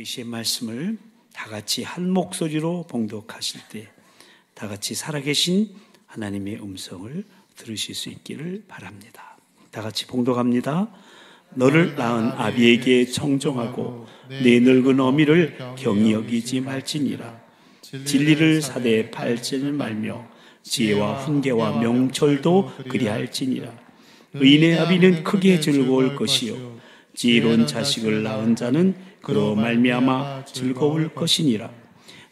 계시의 말씀을 다 같이 한 목소리로 봉독하실 때 다 같이 살아계신 하나님의 음성을 들으실 수 있기를 바랍니다. 다 같이 봉독합니다. 너를 낳은 아비에게 청종하고 내 늙은 어미를 경히 여기지 말지니라. 진리를 사대에 팔지는 말며 지혜와 훈계와 명철도 그리할지니라. 의인의 아비는 크게 즐거울 것이요 지혜로운 자식을 낳은 자는 그로 말미암아 즐거울 것이니라.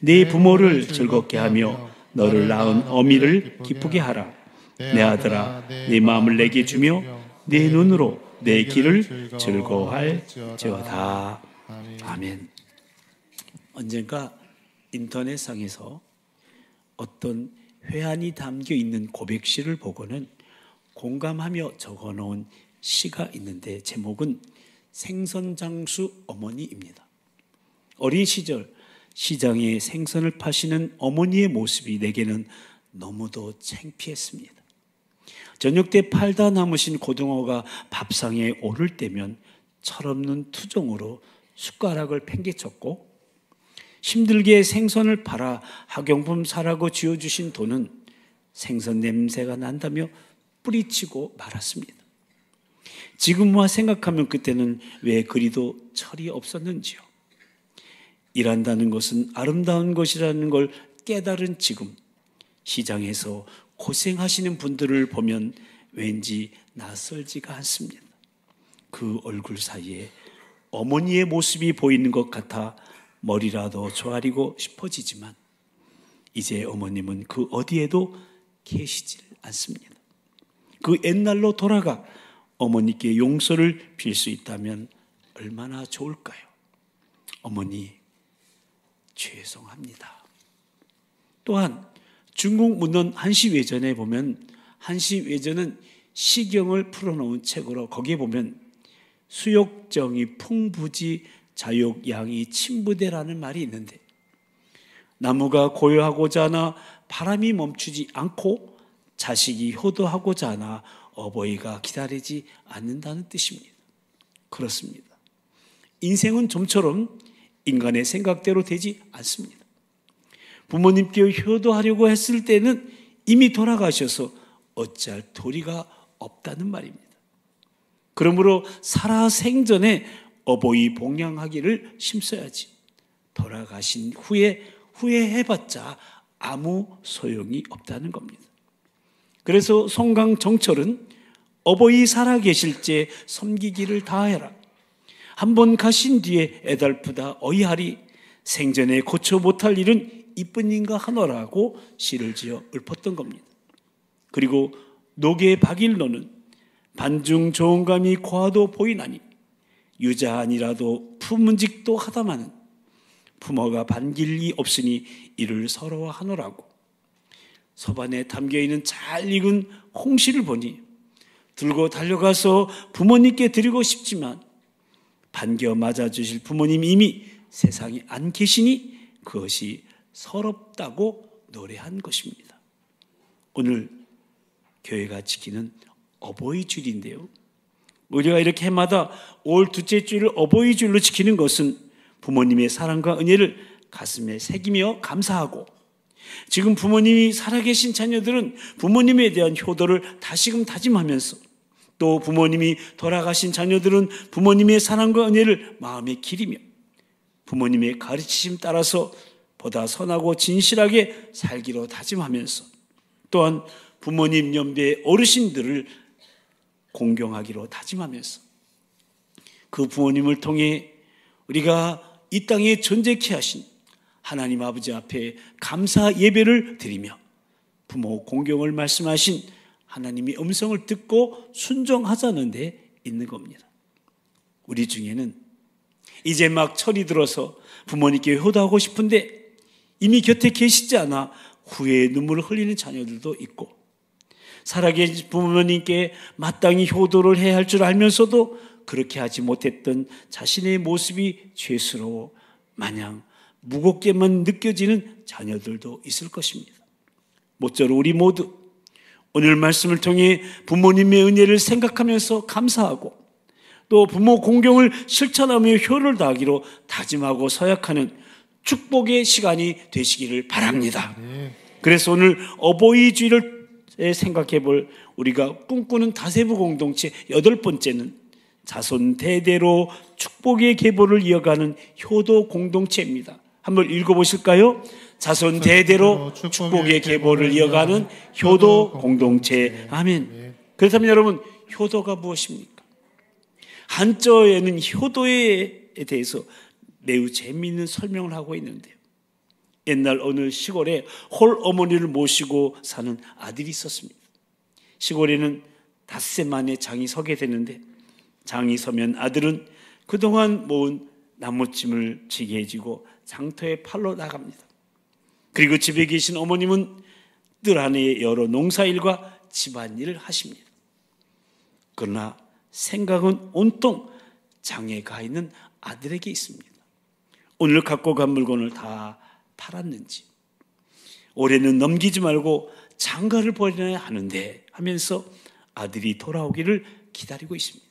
네 부모를 즐겁게 하며 너를 낳은 어미를 기쁘게 하라. 내 아들아, 네 마음을 내게 주며 내 눈으로 내 길을 즐거워할지어다. 아멘. 언젠가 인터넷상에서 어떤 회한이 담겨 있는 고백시를 보고는 공감하며 적어놓은 시가 있는데 제목은 생선장수 어머니입니다. 어린 시절 시장에 생선을 파시는 어머니의 모습이 내게는 너무도 창피했습니다. 저녁 때 팔다 남으신 고등어가 밥상에 오를 때면 철없는 투정으로 숟가락을 팽개쳤고, 힘들게 생선을 팔아 학용품 사라고 쥐어주신 돈은 생선 냄새가 난다며 뿌리치고 말았습니다. 지금 와 생각하면 그때는 왜 그리도 철이 없었는지요. 일한다는 것은 아름다운 것이라는 걸 깨달은 지금 시장에서 고생하시는 분들을 보면 왠지 낯설지가 않습니다. 그 얼굴 사이에 어머니의 모습이 보이는 것 같아 머리라도 조아리고 싶어지지만 이제 어머님은 그 어디에도 계시질 않습니다. 그 옛날로 돌아가 어머니께 용서를 빌 수 있다면 얼마나 좋을까요? 어머니, 죄송합니다. 또한 중국 문헌 한시외전에 보면, 한시외전은 시경을 풀어놓은 책으로 거기에 보면 수욕정이 풍부지 자욕양이 침부대라는 말이 있는데, 나무가 고요하고자 하나 바람이 멈추지 않고 자식이 효도하고자 하나 어버이가 기다리지 않는다는 뜻입니다. 그렇습니다. 인생은 좀처럼 인간의 생각대로 되지 않습니다. 부모님께 효도하려고 했을 때는 이미 돌아가셔서 어찌할 도리가 없다는 말입니다. 그러므로 살아생전에 어버이 봉양하기를 힘써야지 돌아가신 후에 후회해봤자 아무 소용이 없다는 겁니다. 그래서 송강정철은 어버이 살아계실 때 섬기기를 다해라. 한번 가신 뒤에 애달프다 어이하리. 생전에 고쳐 못할 일은 이뿐인가 하노라고 시를 지어 읊었던 겁니다. 그리고 노계 박일로는 반중 좋은감이 고하도 보이나니 유자하니라도 품은직도 하다마는 부모가 반길 리 없으니 이를 서러워하노라고. 서반에 담겨있는 잘 익은 홍시를 보니 들고 달려가서 부모님께 드리고 싶지만 반겨 맞아주실 부모님이 이미 세상에 안 계시니 그것이 서럽다고 노래한 것입니다. 오늘 교회가 지키는 어버이 주일인데요, 우리가 이렇게 해마다 올 둘째 주일을 어버이 주일로 지키는 것은 부모님의 사랑과 은혜를 가슴에 새기며 감사하고, 지금 부모님이 살아계신 자녀들은 부모님에 대한 효도를 다시금 다짐하면서, 또 부모님이 돌아가신 자녀들은 부모님의 사랑과 은혜를 마음에 기리며 부모님의 가르치심 따라서 보다 선하고 진실하게 살기로 다짐하면서, 또한 부모님 연배의 어르신들을 공경하기로 다짐하면서 그 부모님을 통해 우리가 이 땅에 존재케 하신 하나님 아버지 앞에 감사 예배를 드리며 부모 공경을 말씀하신 하나님의 음성을 듣고 순종하자는 데 있는 겁니다. 우리 중에는 이제 막 철이 들어서 부모님께 효도하고 싶은데 이미 곁에 계시지 않아 후회의 눈물을 흘리는 자녀들도 있고, 살아계신 부모님께 마땅히 효도를 해야 할 줄 알면서도 그렇게 하지 못했던 자신의 모습이 죄스러워 마냥 무겁게만 느껴지는 자녀들도 있을 것입니다. 모쪼록 우리 모두 오늘 말씀을 통해 부모님의 은혜를 생각하면서 감사하고, 또 부모 공경을 실천하며 효를 다하기로 다짐하고 서약하는 축복의 시간이 되시기를 바랍니다. 그래서 오늘 어버이 주일을 생각해 볼 우리가 꿈꾸는 다세부 공동체 8번째는 자손 대대로 축복의 계보를 이어가는 효도 공동체입니다. 한번 읽어보실까요? 자손 대대로 축복의 계보를 이어가는 효도 공동체. 아멘. 그렇다면 여러분, 효도가 무엇입니까? 한자어에는 효도에 대해서 매우 재미있는 설명을 하고 있는데요. 옛날 어느 시골에 홀 어머니를 모시고 사는 아들이 있었습니다. 시골에는 닷새 만에 장이 서게 되는데, 장이 서면 아들은 그동안 모은 나무찜을 지게 해주고 장터에 팔러 나갑니다. 그리고 집에 계신 어머님은 뜰 안에 여러 농사일과 집안일을 하십니다. 그러나 생각은 온통 장에 가 있는 아들에게 있습니다. 오늘 갖고 간 물건을 다 팔았는지, 올해는 넘기지 말고 장가를 벌여야 하는데 하면서 아들이 돌아오기를 기다리고 있습니다.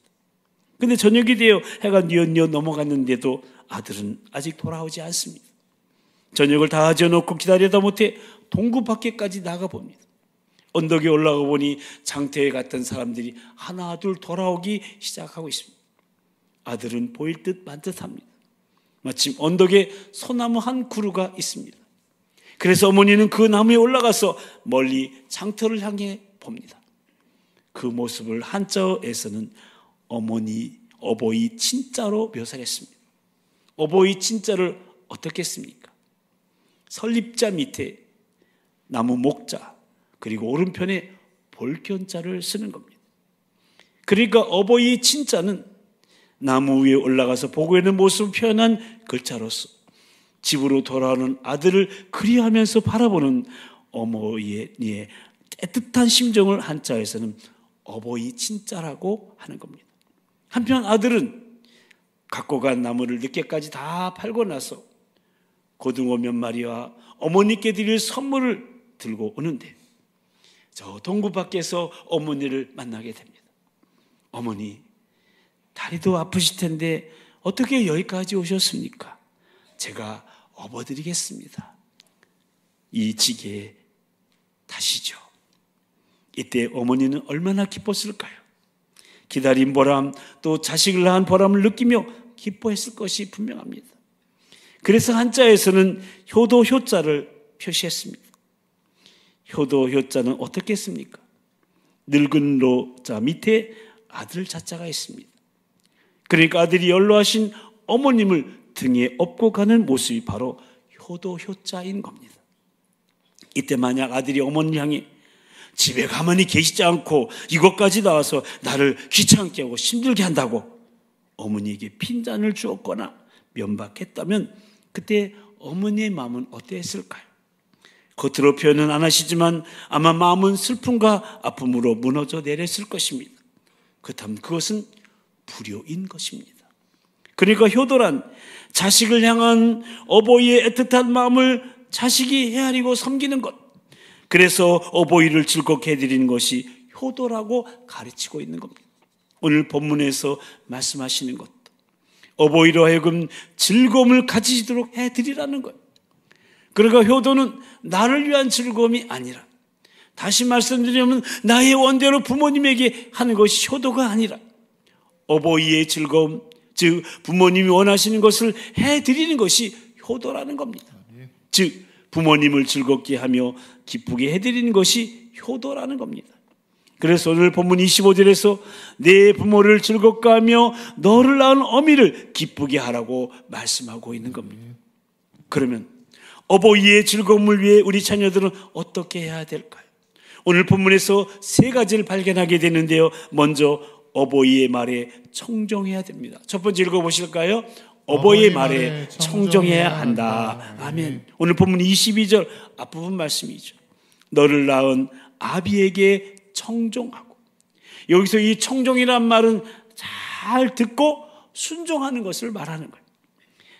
근데 저녁이 되어 해가 뉘엿뉘엿 넘어갔는데도 아들은 아직 돌아오지 않습니다. 저녁을 다 지어놓고 기다리다 못해 동구 밖에까지 나가봅니다. 언덕에 올라가 보니 장터에 갔던 사람들이 하나 둘 돌아오기 시작하고 있습니다. 아들은 보일 듯 만 듯합니다. 마침 언덕에 소나무 한 그루가 있습니다. 그래서 어머니는 그 나무에 올라가서 멀리 장터를 향해 봅니다. 그 모습을 한자어에서는 어버이 친자로 묘사했습니다. 어버이 친자를 어떻게 했습니까? 설립자 밑에 나무 목자, 그리고 오른편에 볼견자를 쓰는 겁니다. 그러니까 어버이 친자는 나무 위에 올라가서 보고 있는 모습을 표현한 글자로서 집으로 돌아오는 아들을 그리하면서 바라보는 어머니의 따뜻한 심정을 한자에서는 어버이 친자라고 하는 겁니다. 한편 아들은 갖고 간 나무를 늦게까지 다 팔고 나서 고등어 몇 마리와 어머니께 드릴 선물을 들고 오는데 저 동구 밖에서 어머니를 만나게 됩니다. 어머니, 다리도 아프실 텐데 어떻게 여기까지 오셨습니까? 제가 업어드리겠습니다. 이 지게에 타시죠. 이때 어머니는 얼마나 기뻤을까요? 기다린 보람, 또 자식을 낳은 보람을 느끼며 기뻐했을 것이 분명합니다. 그래서 한자에서는 효도 효자를 표시했습니다. 효도 효자는 어떻게 했습니까? 늙은 로자 밑에 아들 자자가 있습니다. 그러니까 아들이 연로하신 어머님을 등에 업고 가는 모습이 바로 효도 효자인 겁니다. 이때 만약 아들이 어머니 향해 집에 가만히 계시지 않고 이곳까지 나와서 나를 귀찮게 하고 힘들게 한다고 어머니에게 핀잔을 주었거나 면박했다면 그때 어머니의 마음은 어땠을까요? 겉으로 표현은 안 하시지만 아마 마음은 슬픔과 아픔으로 무너져 내렸을 것입니다. 그렇다면 그것은 불효인 것입니다. 그러니까 효도란 자식을 향한 어버이의 애틋한 마음을 자식이 헤아리고 섬기는 것, 그래서 어버이를 즐겁게 해드리는 것이 효도라고 가르치고 있는 겁니다. 오늘 본문에서 말씀하시는 것도 어버이로 하여금 즐거움을 가지시도록 해드리라는 거예요. 그러니까 효도는 나를 위한 즐거움이 아니라, 다시 말씀드리면 나의 원대로 부모님에게 하는 것이 효도가 아니라 어버이의 즐거움, 즉 부모님이 원하시는 것을 해드리는 것이 효도라는 겁니다. 즉 부모님을 즐겁게 하며 기쁘게 해드리는 것이 효도라는 겁니다. 그래서 오늘 본문 25절에서 내 부모를 즐겁게 하며 너를 낳은 어미를 기쁘게 하라고 말씀하고 있는 겁니다. 그러면 어버이의 즐거움을 위해 우리 자녀들은 어떻게 해야 될까요? 오늘 본문에서 세 가지를 발견하게 되는데요. 먼저 어버이의 말에 청종해야 됩니다. 첫 번째 읽어보실까요? 어버이의 말에 청종해야 한다. 아멘. 오늘 본문 22절 앞부분 말씀이죠. 너를 낳은 아비에게 청종하고. 여기서 이 청종이란 말은 잘 듣고 순종하는 것을 말하는 거예요.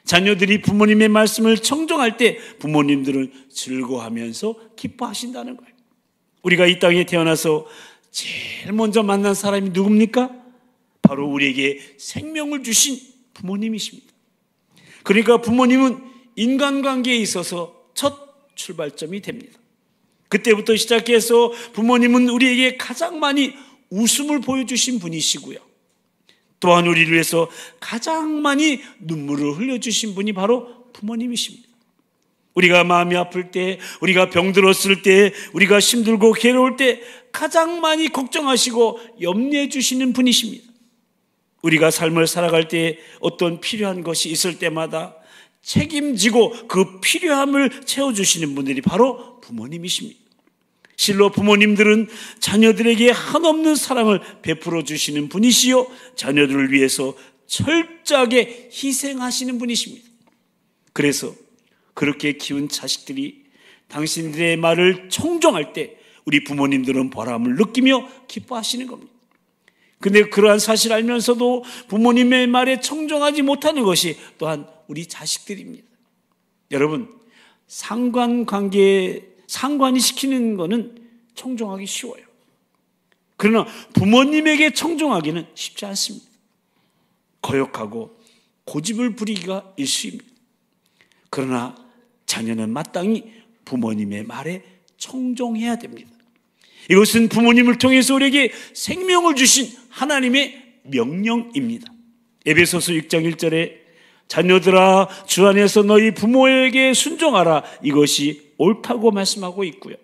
자녀들이 부모님의 말씀을 청종할 때 부모님들은 즐거워하면서 기뻐하신다는 거예요. 우리가 이 땅에 태어나서 제일 먼저 만난 사람이 누굽니까? 바로 우리에게 생명을 주신 부모님이십니다. 그러니까 부모님은 인간관계에 있어서 첫 출발점이 됩니다. 그때부터 시작해서 부모님은 우리에게 가장 많이 웃음을 보여주신 분이시고요, 또한 우리를 위해서 가장 많이 눈물을 흘려주신 분이 바로 부모님이십니다. 우리가 마음이 아플 때, 우리가 병들었을 때, 우리가 힘들고 괴로울 때 가장 많이 걱정하시고 염려해 주시는 분이십니다. 우리가 삶을 살아갈 때 어떤 필요한 것이 있을 때마다 책임지고 그 필요함을 채워주시는 분들이 바로 부모님이십니다. 실로 부모님들은 자녀들에게 한없는 사랑을 베풀어 주시는 분이시요, 자녀들을 위해서 철저하게 희생하시는 분이십니다. 그래서 그렇게 키운 자식들이 당신들의 말을 청종할 때 우리 부모님들은 보람을 느끼며 기뻐하시는 겁니다. 근데 그러한 사실을 알면서도 부모님의 말에 청종하지 못하는 것이 또한 우리 자식들입니다. 여러분, 상관관계에 상관이 시키는 것은 청종하기 쉬워요. 그러나 부모님에게 청종하기는 쉽지 않습니다. 거역하고 고집을 부리기가 일쑤입니다. 그러나 자녀는 마땅히 부모님의 말에 청종해야 됩니다. 이것은 부모님을 통해서 우리에게 생명을 주신 하나님의 명령입니다. 에베소서 6장 1절에 자녀들아 주 안에서 너희 부모에게 순종하라, 이것이 옳다고 말씀하고 있고요,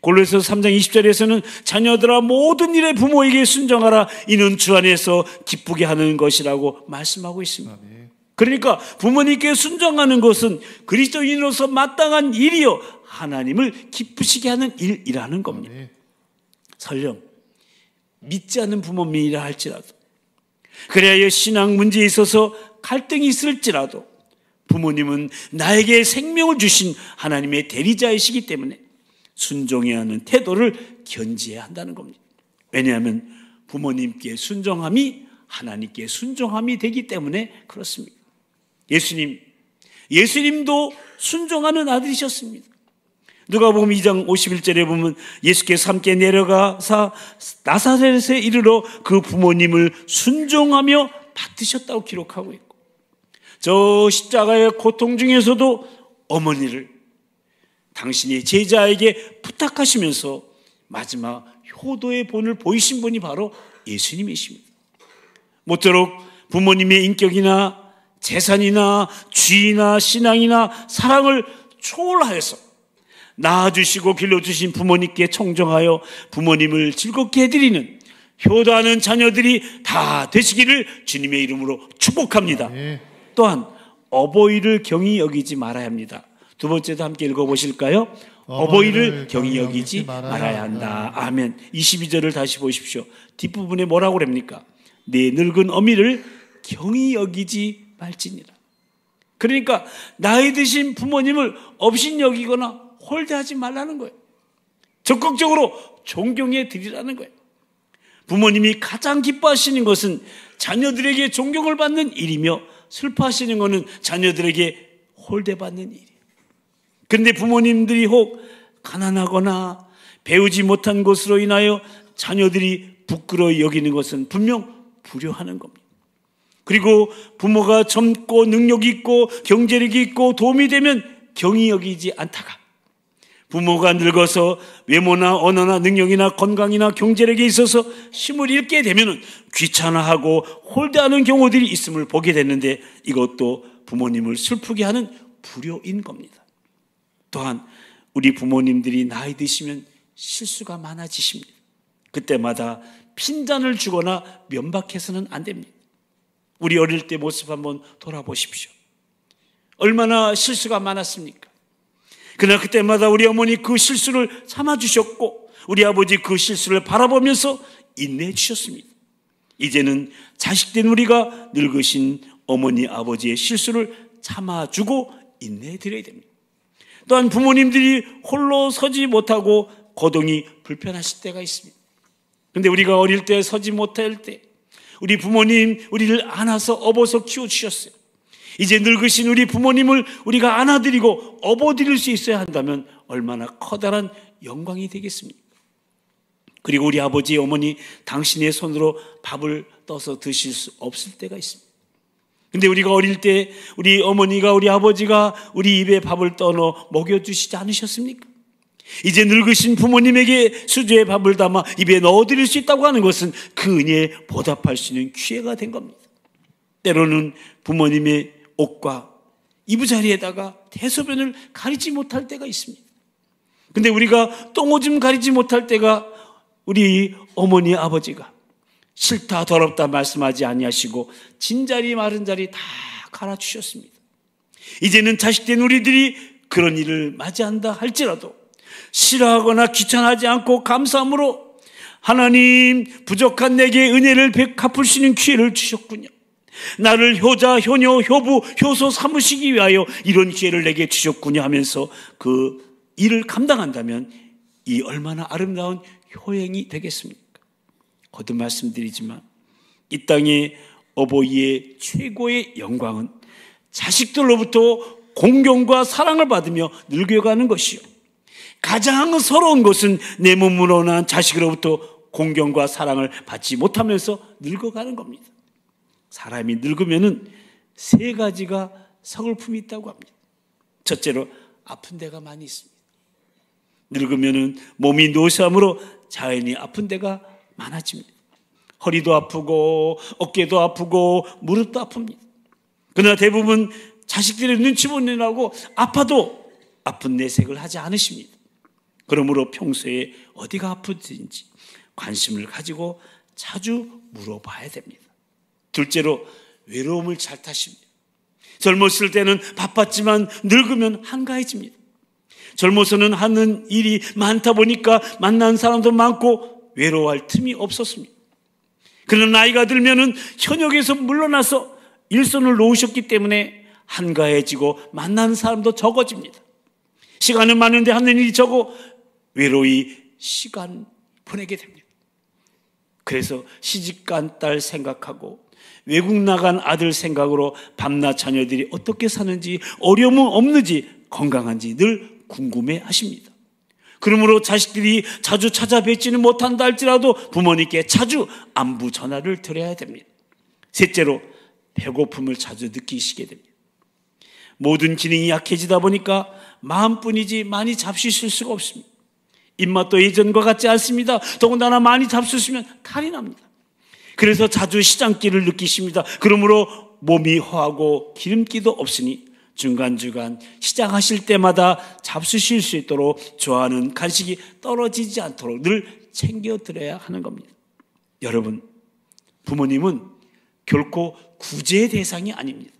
골로새서 3장 20절에서는 자녀들아 모든 일에 부모에게 순종하라, 이는 주 안에서 기쁘게 하는 것이라고 말씀하고 있습니다. 그러니까 부모님께 순종하는 것은 그리스도인으로서 마땅한 일이요, 하나님을 기쁘시게 하는 일이라는 겁니다. 설령 믿지 않는 부모님이라 할지라도, 그래야 신앙 문제에 있어서 갈등이 있을지라도 부모님은 나에게 생명을 주신 하나님의 대리자이시기 때문에 순종해야 하는 태도를 견지해야 한다는 겁니다. 왜냐하면 부모님께 순종함이 하나님께 순종함이 되기 때문에 그렇습니다. 예수님도 순종하는 아들이셨습니다. 누가복음 2장 51절에 보면 예수께서 함께 내려가사 나사렛에 이르러 그 부모님을 순종하며 받으셨다고 기록하고 있고, 저 십자가의 고통 중에서도 어머니를 당신의 제자에게 부탁하시면서 마지막 효도의 본을 보이신 분이 바로 예수님이십니다. 모쪼록 부모님의 인격이나 재산이나 지위나 신앙이나 사랑을 초월하여서 낳아주시고 길러주신 부모님께 청정하여 부모님을 즐겁게 해드리는 효도하는 자녀들이 다 되시기를 주님의 이름으로 축복합니다. 또한 어버이를 경히 여기지 말아야 합니다. 두 번째도 함께 읽어보실까요? 어버이를 경히 여기지 말아야 한다. 아멘. 22절을 다시 보십시오. 뒷부분에 뭐라고 그럽니까? 내 늙은 어미를 경히 여기지 말지니라. 그러니까 나이 드신 부모님을 업신여기거나 홀대하지 말라는 거예요. 적극적으로 존경해 드리라는 거예요. 부모님이 가장 기뻐하시는 것은 자녀들에게 존경을 받는 일이며, 슬퍼하시는 것은 자녀들에게 홀대받는 일이에요. 그런데 부모님들이 혹 가난하거나 배우지 못한 것으로 인하여 자녀들이 부끄러워 여기는 것은 분명 불효하는 겁니다. 그리고 부모가 젊고 능력이 있고 경제력이 있고 도움이 되면 경히 여기지 않다가, 부모가 늙어서 외모나 언어나 능력이나 건강이나 경제력에 있어서 힘을 잃게 되면 귀찮아하고 홀대하는 경우들이 있음을 보게 됐는데, 이것도 부모님을 슬프게 하는 불효인 겁니다. 또한 우리 부모님들이 나이 드시면 실수가 많아지십니다. 그때마다 핀잔을 주거나 면박해서는 안 됩니다. 우리 어릴 때 모습 한번 돌아보십시오. 얼마나 실수가 많았습니까? 그러나 그때마다 우리 어머니 그 실수를 참아주셨고, 우리 아버지 그 실수를 바라보면서 인내해 주셨습니다. 이제는 자식된 우리가 늙으신 어머니 아버지의 실수를 참아주고 인내해 드려야 됩니다. 또한 부모님들이 홀로 서지 못하고 거동이 불편하실 때가 있습니다. 그런데 우리가 어릴 때 서지 못할 때 우리 부모님 우리를 안아서 업어서 키워주셨어요. 이제 늙으신 우리 부모님을 우리가 안아드리고 업어드릴 수 있어야 한다면 얼마나 커다란 영광이 되겠습니까? 그리고 우리 아버지, 어머니 당신의 손으로 밥을 떠서 드실 수 없을 때가 있습니다. 근데 우리가 어릴 때 우리 어머니가, 우리 아버지가 우리 입에 밥을 떠넣어 먹여주시지 않으셨습니까? 이제 늙으신 부모님에게 수저에 밥을 담아 입에 넣어드릴 수 있다고 하는 것은 그 은혜에 보답할 수 있는 기회가 된 겁니다. 때로는 부모님의 옷과 이부자리에다가 대소변을 가리지 못할 때가 있습니다. 근데 우리가 똥오줌 가리지 못할 때가 우리 어머니, 아버지가 싫다 더럽다 말씀하지 아니하시고 진자리 마른 자리 다 갈아주셨습니다. 이제는 자식된 우리들이 그런 일을 맞이한다 할지라도 싫어하거나 귀찮아하지 않고 감사함으로 하나님, 부족한 내게 은혜를 갚을 수 있는 기회를 주셨군요. 나를 효자, 효녀, 효부, 효소 삼으시기 위하여 이런 기회를 내게 주셨군요 하면서 그 일을 감당한다면 이 얼마나 아름다운 효행이 되겠습니까? 거듭 말씀드리지만 이 땅의 어버이의 최고의 영광은 자식들로부터 공경과 사랑을 받으며 늙어가는 것이요, 가장 서러운 것은 내 몸으로 난 자식으로부터 공경과 사랑을 받지 못하면서 늙어가는 겁니다. 사람이 늙으면은 세 가지가 서글픔이 있다고 합니다. 첫째로 아픈 데가 많이 있습니다. 늙으면은 몸이 노쇠함으로 자연히 아픈 데가 많아집니다. 허리도 아프고 어깨도 아프고 무릎도 아픕니다. 그러나 대부분 자식들의 눈치 보느라고 아파도 아픈 내색을 하지 않으십니다. 그러므로 평소에 어디가 아픈지 관심을 가지고 자주 물어봐야 됩니다. 둘째로 외로움을 잘 타십니다. 젊었을 때는 바빴지만 늙으면 한가해집니다. 젊어서는 하는 일이 많다 보니까 만난 사람도 많고 외로워할 틈이 없었습니다. 그러나 나이가 들면은 현역에서 물러나서 일손을 놓으셨기 때문에 한가해지고 만나는 사람도 적어집니다. 시간은 많은데 하는 일이 적어 외로이 시간 보내게 됩니다. 그래서 시집간 딸 생각하고 외국 나간 아들 생각으로 밤낮 자녀들이 어떻게 사는지, 어려움은 없는지, 건강한지 늘 궁금해 하십니다. 그러므로 자식들이 자주 찾아뵙지는 못한다 할지라도 부모님께 자주 안부 전화를 드려야 됩니다. 셋째로 배고픔을 자주 느끼시게 됩니다. 모든 기능이 약해지다 보니까 마음뿐이지 많이 잡수실 수가 없습니다. 입맛도 예전과 같지 않습니다. 더군다나 많이 잡수시면 탈이 납니다. 그래서 자주 시장기를 느끼십니다. 그러므로 몸이 허하고 기름기도 없으니 중간중간 시장하실 때마다 잡수실 수 있도록 좋아하는 간식이 떨어지지 않도록 늘 챙겨드려야 하는 겁니다. 여러분, 부모님은 결코 구제의 대상이 아닙니다.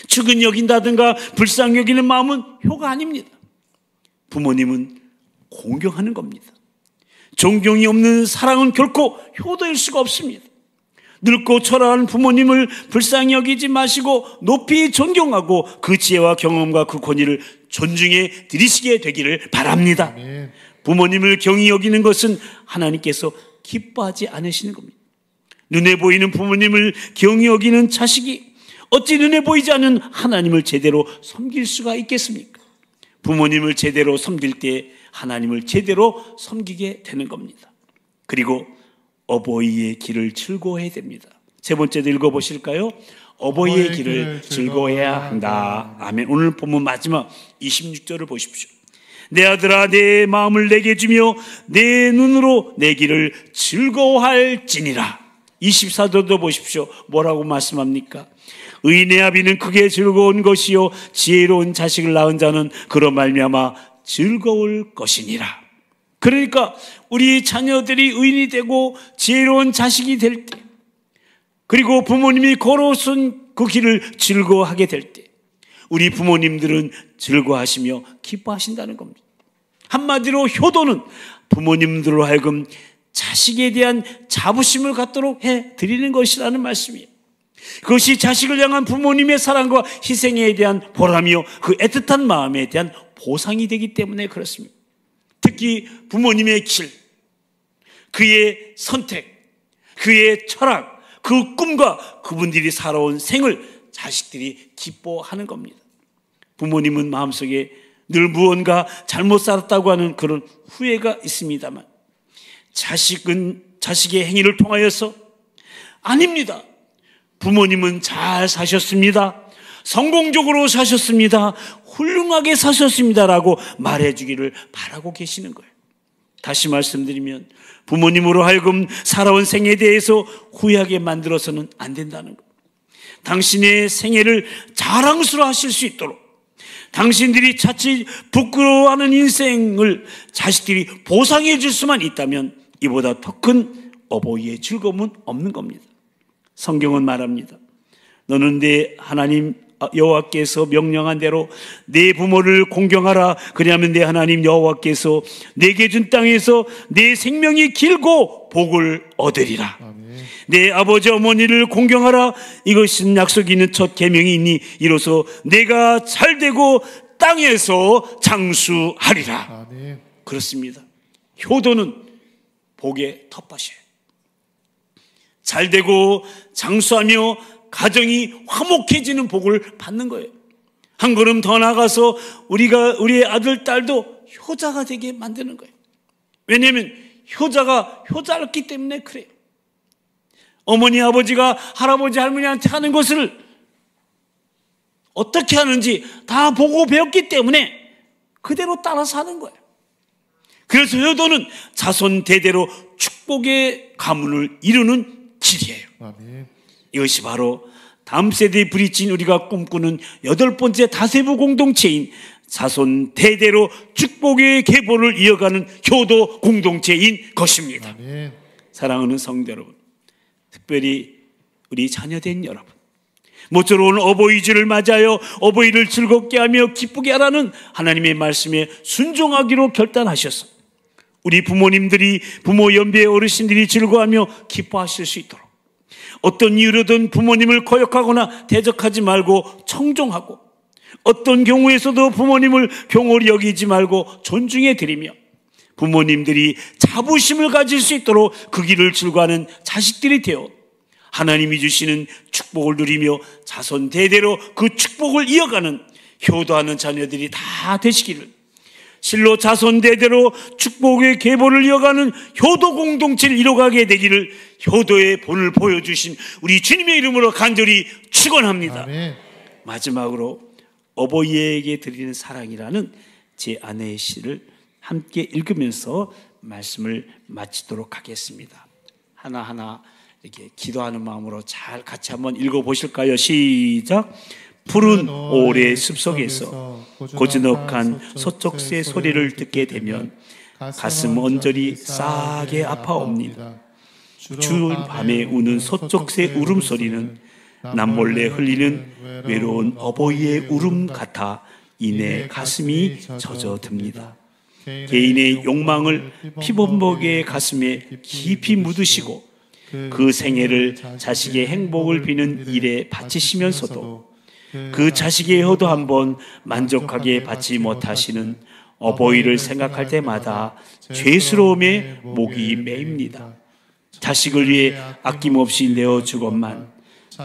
축은 여긴다든가 불쌍히 여기는 마음은 효가 아닙니다. 부모님은 공경하는 겁니다. 존경이 없는 사랑은 결코 효도일 수가 없습니다. 늙고 초라한 부모님을 불쌍히 여기지 마시고 높이 존경하고 그 지혜와 경험과 그 권위를 존중해 드리시게 되기를 바랍니다. 네. 부모님을 경히 여기는 것은 하나님께서 기뻐하지 않으시는 겁니다. 눈에 보이는 부모님을 경히 여기는 자식이 어찌 눈에 보이지 않는 하나님을 제대로 섬길 수가 있겠습니까? 부모님을 제대로 섬길 때 하나님을 제대로 섬기게 되는 겁니다. 그리고 어버이의 길을 즐거워해야 됩니다. 세 번째도 읽어보실까요? 어버이의 길을 즐거워해야 한다. 아멘. 오늘 본문 마지막 26절을 보십시오. 내 아들아, 내 마음을 내게 주며 내 눈으로 내 길을 즐거워할지니라. 24절도 보십시오. 뭐라고 말씀합니까? 의인의 아비는 크게 즐거운 것이요 지혜로운 자식을 낳은 자는 그로 말미암아 즐거울 것이니라. 그러니까 우리 자녀들이 의인이 되고 지혜로운 자식이 될 때, 그리고 부모님이 걸어선 그 길을 즐거워하게 될 때 우리 부모님들은 즐거워하시며 기뻐하신다는 겁니다. 한마디로 효도는 부모님들로 하여금 자식에 대한 자부심을 갖도록 해드리는 것이라는 말씀이에요. 그것이 자식을 향한 부모님의 사랑과 희생에 대한 보람이요 그 애틋한 마음에 대한 보상이 되기 때문에 그렇습니다. 특히 부모님의 길, 그의 선택, 그의 철학, 그 꿈과 그분들이 살아온 생을 자식들이 기뻐하는 겁니다. 부모님은 마음속에 늘 무언가 잘못 살았다고 하는 그런 후회가 있습니다만 자식의 행위를 통하여서 아닙니다. 부모님은 잘 사셨습니다. 성공적으로 사셨습니다. 훌륭하게 사셨습니다라고 말해주기를 바라고 계시는 거예요. 다시 말씀드리면 부모님으로 하여금 살아온 생에 대해서 후회하게 만들어서는 안 된다는 거예요. 당신의 생애를 자랑스러워 하실 수 있도록, 당신들이 자칫 부끄러워하는 인생을 자식들이 보상해 줄 수만 있다면 이보다 더 큰 어버이의 즐거움은 없는 겁니다. 성경은 말합니다. 너는 내 하나님 여호와께서 명령한 대로 내 부모를 공경하라. 그리하면 내 하나님 여호와께서 내게 준 땅에서 내 생명이 길고 복을 얻으리라. 아멘. 내 아버지 어머니를 공경하라. 이것은 약속이 있는 첫 계명이 있니 이로써 내가 잘되고 땅에서 장수하리라. 아멘. 그렇습니다. 효도는 복의 텃밭이에요. 잘되고 장수하며 가정이 화목해지는 복을 받는 거예요. 한 걸음 더 나가서 우리의 아들, 딸도 효자가 되게 만드는 거예요. 왜냐하면 효자가 효자였기 때문에 그래요. 어머니, 아버지가 할아버지, 할머니한테 하는 것을 어떻게 하는지 다 보고 배웠기 때문에 그대로 따라서 하는 거예요. 그래서 효도는 자손 대대로 축복의 가문을 이루는 길이에요. 아멘. 이것이 바로 다음 세대의 브릿지인 우리가 꿈꾸는 8번째 다세부 공동체인 자손 대대로 축복의 계보를 이어가는 효도 공동체인 것입니다. 아멘. 사랑하는 성도 여러분, 특별히 우리 자녀된 여러분, 모쪼록 어버이주를 맞아요 어버이를 즐겁게 하며 기쁘게 하라는 하나님의 말씀에 순종하기로 결단하셔서 우리 부모님들이, 부모 연배의 어르신들이 즐거워하며 기뻐하실 수 있도록 어떤 이유로든 부모님을 거역하거나 대적하지 말고 청종하고, 어떤 경우에서도 부모님을 경홀히 여기지 말고 존중해 드리며 부모님들이 자부심을 가질 수 있도록 그 길을 즐거워하는 자식들이 되어 하나님이 주시는 축복을 누리며 자손 대대로 그 축복을 이어가는 효도하는 자녀들이 다 되시기를, 실로 자손 대대로 축복의 계보를 이어가는 효도 공동체를 이뤄가게 되기를 효도의 본을 보여주신 우리 주님의 이름으로 간절히 축원합니다. 아멘. 마지막으로 어버이에게 드리는 사랑이라는 제 아내의 시를 함께 읽으면서 말씀을 마치도록 하겠습니다. 하나하나 이렇게 기도하는 마음으로 잘 같이 한번 읽어보실까요? 시작. 푸른 오래 숲속에서 고즈넉한 소쩍새 소리를 듣게 되면 가슴 언저리 싸게 아파옵니다. 추운 밤에 우는 소쩍새 울음소리는 남몰래 흘리는 외로운 어버이의 울음 같아 이내 가슴이 젖어듭니다. 개인의 욕망을 피범벅의 가슴에 깊이 묻으시고 그 생애를 자식의 행복을 비는 일에 바치시면서도 그 자식의 효도 한번 만족하게 받지 못하시는 어버이를 생각할 때마다 죄스러움에 목이 메입니다. 자식을 위해 아낌없이 내어주건만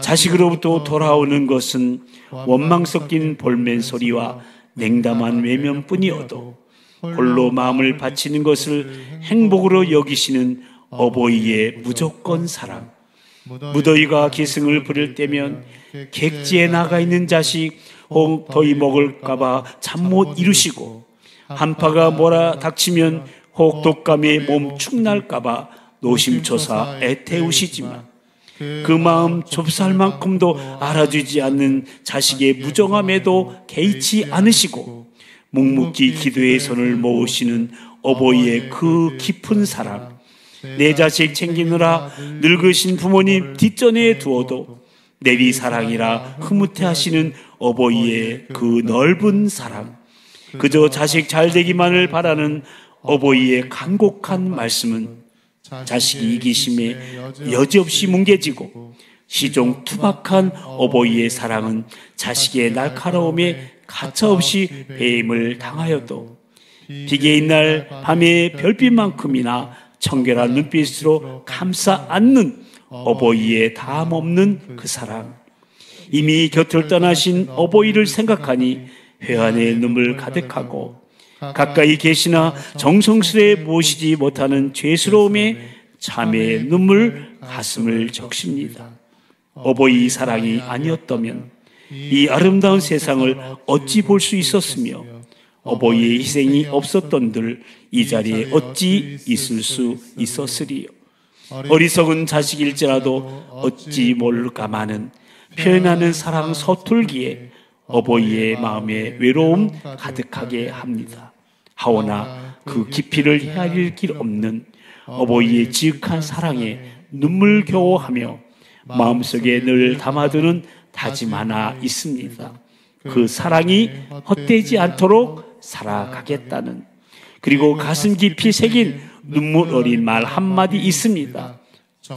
자식으로부터 돌아오는 것은 원망 섞인 볼멘 소리와 냉담한 외면뿐이어도 홀로 마음을 바치는 것을 행복으로 여기시는 어버이의 무조건 사랑. 무더위가 기승을 부릴 때면 객지에 나가 있는 자식 혹 더위 먹을까봐 잠 못 이루시고, 한파가 몰아닥치면 혹 독감에 몸 축날까봐 노심초사 애태우시지만 그 마음 좁쌀 만큼도 알아주지 않는 자식의 무정함에도 개의치 않으시고 묵묵히 기도의 손을 모으시는 어버이의 그 깊은 사랑. 내 자식 챙기느라 늙으신 부모님 뒷전에 두어도 내리 사랑이라 흐뭇해 하시는 어버이의 그 넓은 사랑. 그저 자식 잘 되기만을 바라는 어버이의 간곡한 말씀은 자식이 이기심에 여지없이 뭉개지고, 시종 투박한 어버이의 사랑은 자식의 날카로움에 가차없이 배임을 당하여도 비개인 날 밤의 별빛만큼이나 청결한 눈빛으로 감싸 안는 어버이의 담없는 그 사랑. 이미 곁을 떠나신 어버이를 생각하니 회한의 눈물 가득하고 가까이 계시나 정성스레 모시지 못하는 죄스러움에 참의 눈물 가슴을 적십니다. 어버이 사랑이 아니었다면 이 아름다운 세상을 어찌 볼 수 있었으며 어버이의 희생이 없었던들 이 자리에 어찌 있을 수 있었으리요. 어리석은 자식일지라도 어찌 모를까마는 표현하는 사랑 서툴기에 어버이의 마음에 외로움 가득하게 합니다. 하오나 그 깊이를 헤아릴 길 없는 어버이의 지극한 사랑에 눈물겨워하며 마음속에 늘 담아두는 다짐 하나 있습니다. 그 사랑이 헛되지 않도록 살아가겠다는, 그리고 가슴 깊이 새긴 눈물 어린 말 한마디 있습니다.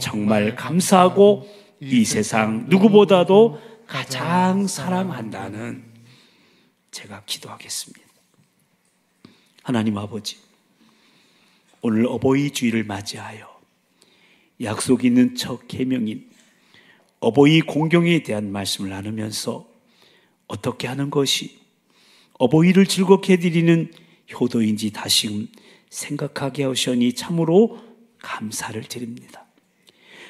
정말 감사하고 이 세상 누구보다도 가장 사랑한다는. 제가 기도하겠습니다. 하나님 아버지, 오늘 어버이 주일을 맞이하여 약속 있는 첫 계명인 어버이 공경에 대한 말씀을 나누면서 어떻게 하는 것이 어버이를 즐겁게 해드리는 효도인지 다시금 생각하게 하시니 참으로 감사를 드립니다.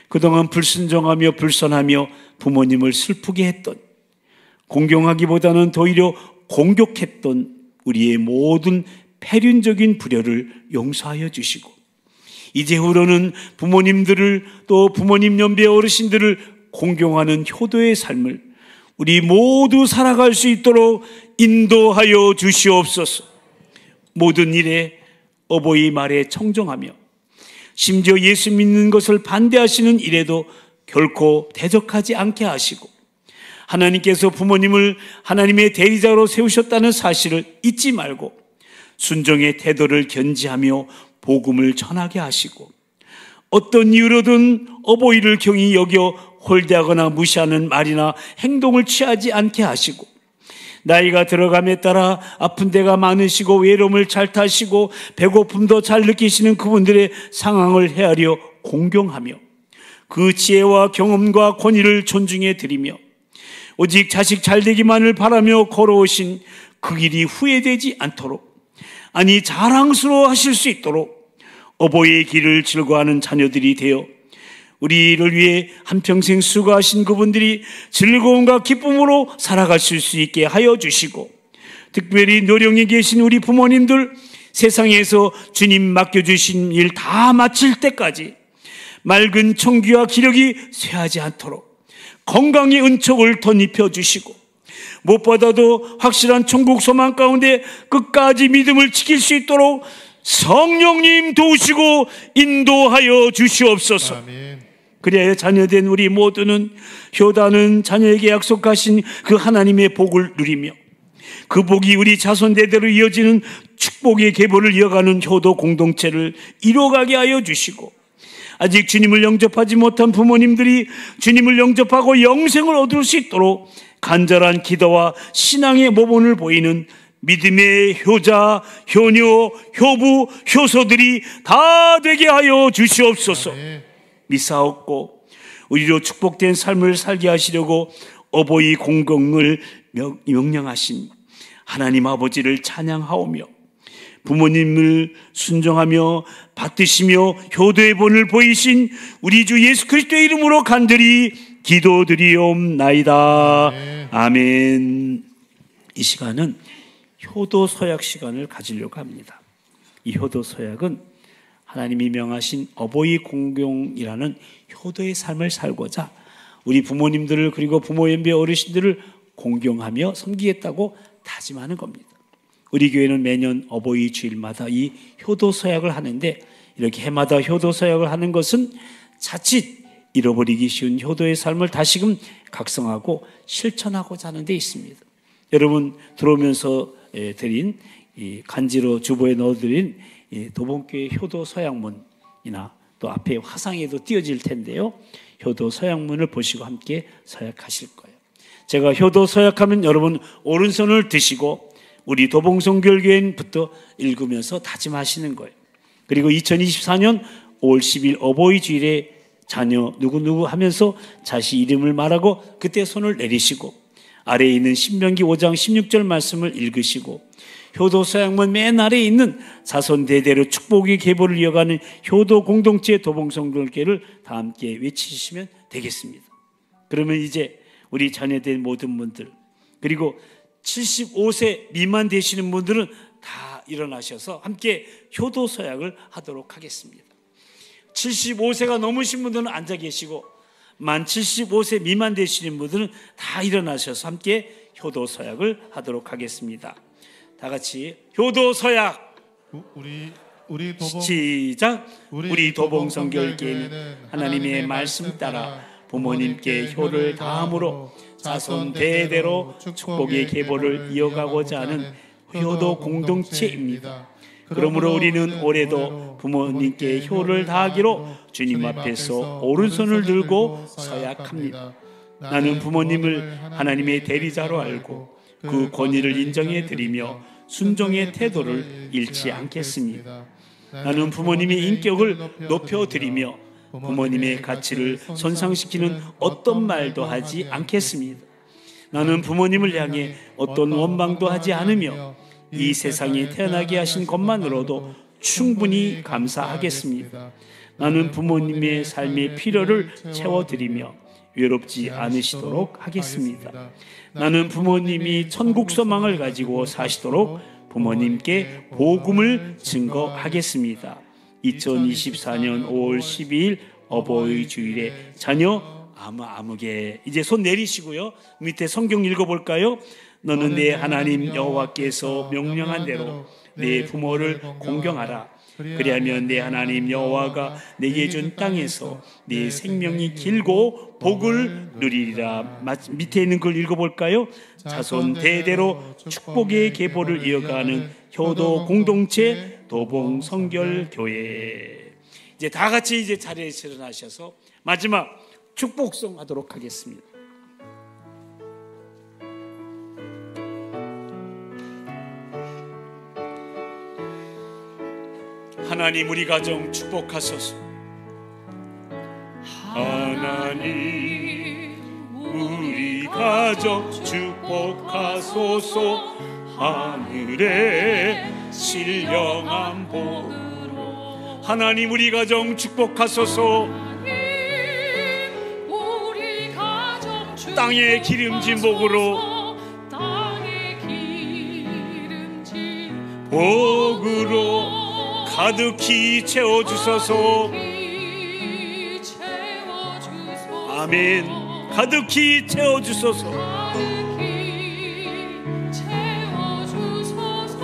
그동안 불순종하며 불선하며 부모님을 슬프게 했던, 공경하기보다는 오히려 공격했던 우리의 모든 폐륜적인 불효를 용서하여 주시고, 이제후로는 부모님들을, 또 부모님 연배 어르신들을 공경하는 효도의 삶을 우리 모두 살아갈 수 있도록 인도하여 주시옵소서. 모든 일에 어버이 말에 청정하며 심지어 예수 믿는 것을 반대하시는 일에도 결코 대적하지 않게 하시고, 하나님께서 부모님을 하나님의 대리자로 세우셨다는 사실을 잊지 말고 순종의 태도를 견지하며 복음을 전하게 하시고, 어떤 이유로든 어버이를 경히 여겨 홀대하거나 무시하는 말이나 행동을 취하지 않게 하시고, 나이가 들어감에 따라 아픈 데가 많으시고 외로움을 잘 타시고 배고픔도 잘 느끼시는 그분들의 상황을 헤아려 공경하며 그 지혜와 경험과 권위를 존중해 드리며 오직 자식 잘 되기만을 바라며 걸어오신 그 길이 후회되지 않도록, 아니 자랑스러워 하실 수 있도록 어버이의 길을 즐거워하는 자녀들이 되어 우리를 위해 한평생 수고하신 그분들이 즐거움과 기쁨으로 살아가실 수 있게 하여 주시고, 특별히 노령에 계신 우리 부모님들 세상에서 주님 맡겨주신 일 다 마칠 때까지 맑은 청기와 기력이 쇠하지 않도록 건강의 은총을 덧입혀 주시고, 무엇보다도 확실한 천국 소망 가운데 끝까지 믿음을 지킬 수 있도록 성령님 도우시고 인도하여 주시옵소서. 아멘. 그래야 자녀된 우리 모두는 효다는 자녀에게 약속하신 그 하나님의 복을 누리며 그 복이 우리 자손 대대로 이어지는 축복의 계보를 이어가는 효도 공동체를 이뤄가게 하여 주시고, 아직 주님을 영접하지 못한 부모님들이 주님을 영접하고 영생을 얻을 수 있도록 간절한 기도와 신앙의 모본을 보이는 믿음의 효자, 효녀, 효부, 효소들이 다 되게 하여 주시옵소서. 미사옵고 우리로 축복된 삶을 살게 하시려고 어버이 공경을 명령하신 하나님 아버지를 찬양하오며 부모님을 순종하며 받드시며 효도의 본을 보이신 우리 주 예수 그리스도의 이름으로 간절히 기도드리옵나이다. 아멘. 이 시간은 효도 서약 시간을 가지려고 합니다. 이 효도 서약은 하나님이 명하신 어버이 공경이라는 효도의 삶을 살고자 우리 부모님들을, 그리고 부모 연배 어르신들을 공경하며 섬기겠다고 다짐하는 겁니다. 우리 교회는 매년 어버이 주일마다 이 효도 서약을 하는데, 이렇게 해마다 효도 서약을 하는 것은 자칫 잃어버리기 쉬운 효도의 삶을 다시금 각성하고 실천하고자 하는 데 있습니다. 여러분 들어오면서 드린 이 간지로 주보에 넣어드린 도봉교회 효도 서약문이나 또 앞에 화상에도 띄어질 텐데요, 효도 서약문을 보시고 함께 서약하실 거예요. 제가 효도 서약하면 여러분 오른손을 드시고 우리 도봉성결교회부터 읽으면서 다짐하시는 거예요. 그리고 2024년 5월 10일 어버이 주일에 자녀 누구누구 하면서 자식 이름을 말하고 그때 손을 내리시고 아래에 있는 신명기 5장 16절 말씀을 읽으시고 효도 서양문 맨 아래에 있는 자손 대대로 축복의 계보를 이어가는 효도 공동체 도봉성결교회를 다 함께 외치시면 되겠습니다. 그러면 이제 우리 자녀된 모든 분들, 그리고 75세 미만 되시는 분들은 다 일어나셔서 함께 효도 서약을 하도록 하겠습니다. 75세가 넘으신 분들은 앉아 계시고, 만 75세 미만 되시는 분들은 다 일어나셔서 함께 효도 서약을 하도록 하겠습니다. 다 같이 효도 서약. 시작. 우리 도봉성결교회는 하나님의 말씀 따라 부모님께 효를 다함으로 자손 대대로 축복의 계보를 이어가고자 하는 효도 공동체입니다. 그러므로 우리는 올해도 부모님께 효를 다하기로 주님 앞에서 오른손을 들고 서약합니다. 나는 부모님을 하나님의 대리자로 알고 그 권위를 인정해 드리며 순종의 태도를 잃지 않겠습니다. 나는 부모님의 인격을 높여 드리며 부모님의 가치를 손상시키는 어떤 말도 하지 않겠습니다. 나는 부모님을 향해 어떤 원망도 하지 않으며 이 세상에 태어나게 하신 것만으로도 충분히 감사하겠습니다. 나는 부모님의 삶의 필요를 채워드리며 외롭지 않으시도록 하겠습니다. 나는 부모님이 천국 소망을 가지고 사시도록 부모님께 복음을 증거하겠습니다. 2024년 5월 12일 어버이 주일에 자녀 아무개. 이제 손 내리시고요. 밑에 성경 읽어볼까요? 너는 내 하나님 여호와께서 명령한 대로 내 부모를 공경하라. 그리하면 내 하나님 여호와가 내게 준 땅에서 네 생명이 길고 복을 누리리라. 밑에 있는 걸 읽어볼까요? 자손 대대로 축복의 계보를 이어가는 효도 공동체 도봉성결교회. 이제 다 같이 이제 자리에서 일어나셔서 마지막 축복송 하도록 하겠습니다. 하나님 우리 가정 축복하소서. 하나님 우리 가정 축복하소서. 하늘의 신령한 복으로 하나님 우리 가정 축복하소서. 땅의 기름진 복으로 가득히 채워주소서. 아멘. 가득히 채워주소서.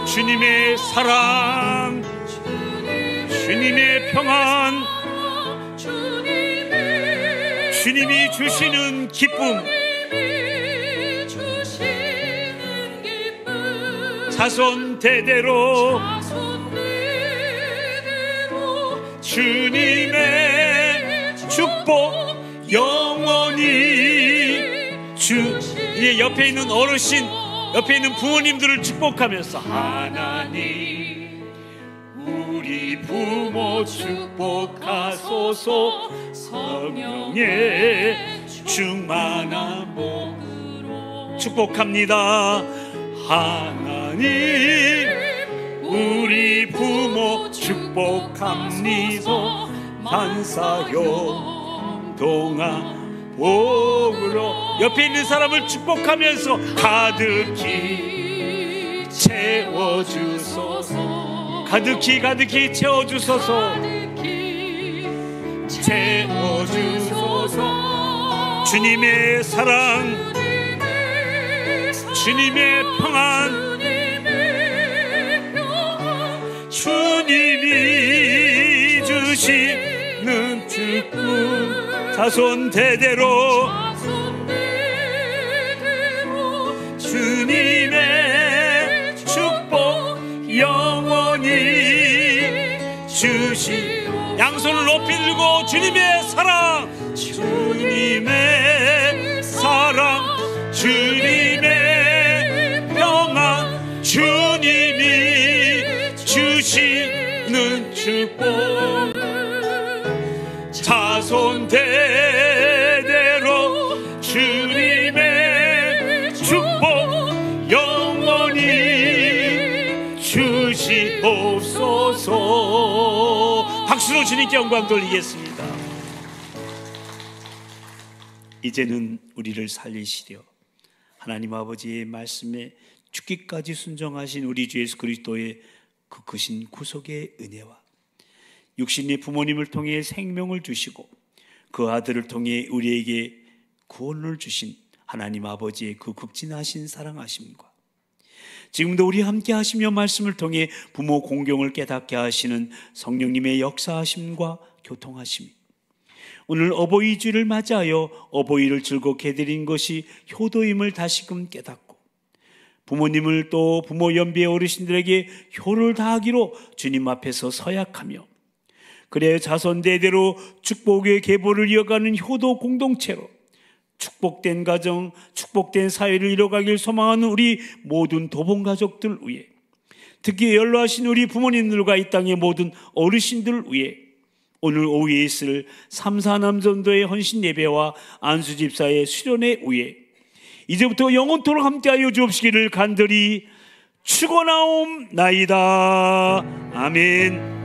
주님의 사랑, 주님의 평안, 주님이 주시는 기쁨, 자손 대대로 주님의 축복 영원히 이 옆에 있는 어르신, 옆에 있는 부모님들을 축복하면서 하나님 우리 부모 축복하소서. 성령의 충만한 복으로 축복합니다. 하나님 우리 부모 축복합니다. 만사형 동안 복으로 옆에 있는 사람을 축복하면서 가득히 채워주소서. 가득히 채워주소서. 채워주소서. 주님의 사랑, 주님의 평안, 주님이 주시는 축복 자손 대대로 주님의 축복 영원히 주시. 양손을 높이 들고 주님의 사랑, 주님의 사랑, 주님의 평안, 주님이 주시는 축복 자손 대대로 주님의 축복 영원히 주시옵소서. 박수로 주님께 영광 돌리겠습니다. 이제는 우리를 살리시려 하나님 아버지의 말씀에 죽기까지 순종하신 우리 주 예수 그리스도의 그 크신 구속의 은혜와 육신의 부모님을 통해 생명을 주시고 그 아들을 통해 우리에게 구원을 주신 하나님 아버지의 그 극진하신 사랑하심과 지금도 우리 함께 하시며 말씀을 통해 부모 공경을 깨닫게 하시는 성령님의 역사하심과 교통하심이 오늘 어버이 주를 맞이하여 어버이를 즐겁게 드린 것이 효도임을 다시금 깨닫고 부모님을 또 부모 연비의 어르신들에게 효를 다하기로 주님 앞에서 서약하며 그래 자손 대대로 축복의 계보를 이어가는 효도 공동체로 축복된 가정, 축복된 사회를 이뤄가길 소망하는 우리 모든 도봉가족들 위해 특히 연로하신 우리 부모님들과 이 땅의 모든 어르신들 위해 오늘 오후에 있을 3.4남전도의 헌신 예배와 안수집사의 수련회 위해 이제부터 영원토록 함께하여 주옵시기를 간절히 축원하옵나이다. 아멘.